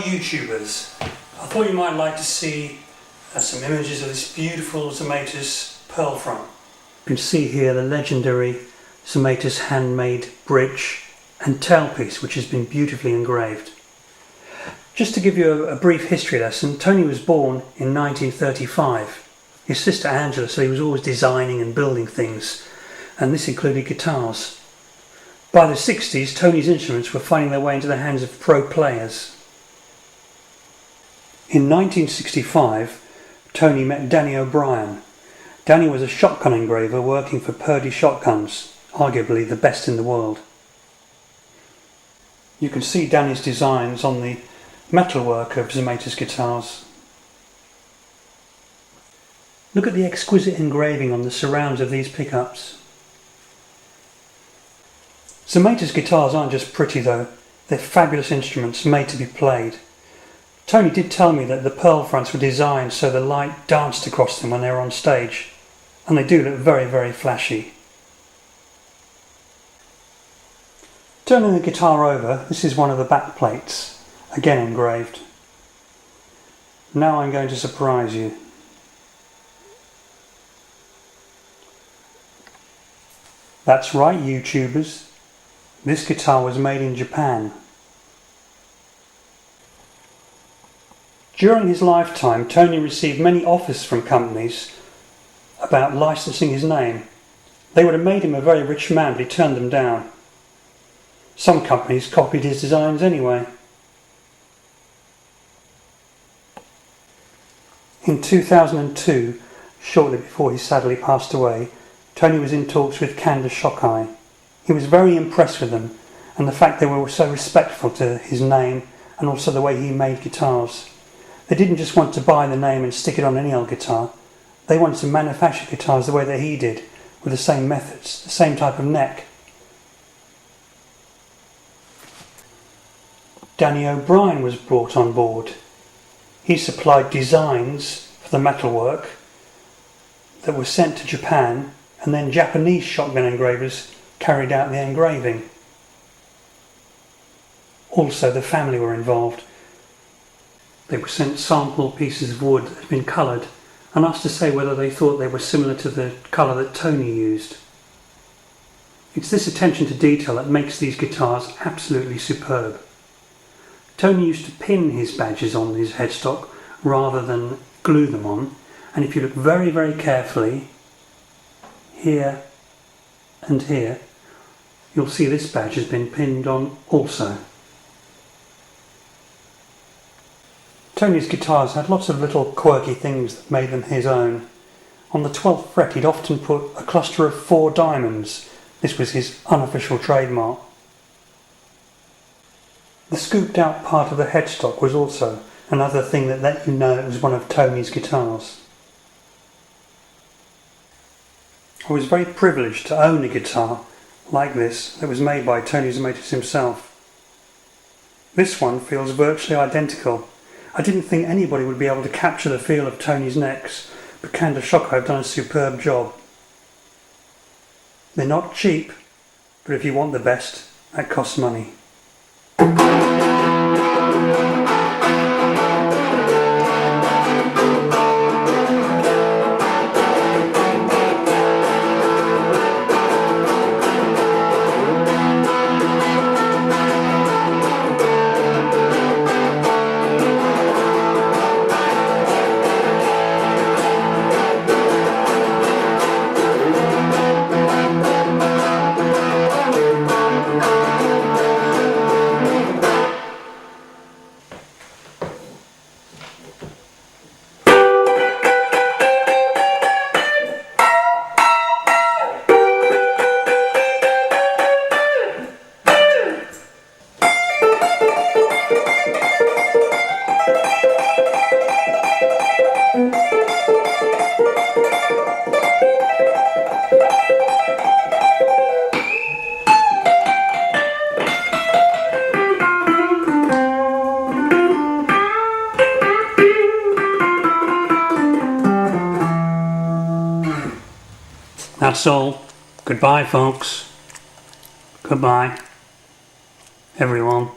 YouTubers, I thought you might like to see some images of this beautiful Zemaitis pearl front. You can see here the legendary Zemaitis handmade bridge and tailpiece, which has been beautifully engraved. Just to give you a brief history lesson, Tony was born in 1935. His sister Angela said he was always designing and building things, and this included guitars. By the 60s, Tony's instruments were finding their way into the hands of pro players. In 1965, Tony met Danny O'Brien. Danny was a shotgun engraver working for Purdy Shotguns, arguably the best in the world. You can see Danny's designs on the metalwork of Zemaitis guitars. Look at the exquisite engraving on the surrounds of these pickups. Zemaitis guitars aren't just pretty though, they're fabulous instruments made to be played. Tony did tell me that the pearl fronts were designed so the light danced across them when they were on stage, and they do look very, very flashy. Turning the guitar over, this is one of the back plates, again engraved. Now I'm going to surprise you. That's right, YouTubers. This guitar was made in Japan. During his lifetime, Tony received many offers from companies about licensing his name. They would have made him a very rich man, but he turned them down. Some companies copied his designs anyway. In 2002, shortly before he sadly passed away, Tony was in talks with Kanda Shokai. He was very impressed with them and the fact they were so respectful to his name and also the way he made guitars. They didn't just want to buy the name and stick it on any old guitar. They wanted to manufacture guitars the way that he did, with the same methods, the same type of neck. Danny O'Brien was brought on board. He supplied designs for the metalwork that were sent to Japan, and then Japanese shotgun engravers carried out the engraving. Also, the family were involved. They were sent sample pieces of wood that had been coloured and asked to say whether they thought they were similar to the colour that Tony used. It's this attention to detail that makes these guitars absolutely superb. Tony used to pin his badges on his headstock rather than glue them on, and if you look very, very carefully, here and here, you'll see this badge has been pinned on also. Tony's guitars had lots of little quirky things that made them his own. On the 12th fret he'd often put a cluster of 4 diamonds. This was his unofficial trademark. The scooped out part of the headstock was also another thing that let you know it was one of Tony's guitars. I was very privileged to own a guitar like this that was made by Tony Zemaitis himself. This one feels virtually identical. I didn't think anybody would be able to capture the feel of Tony's necks, but Kanda Shokai have done a superb job. They're not cheap, but if you want the best, that costs money. That's all. Goodbye, folks. Goodbye, everyone.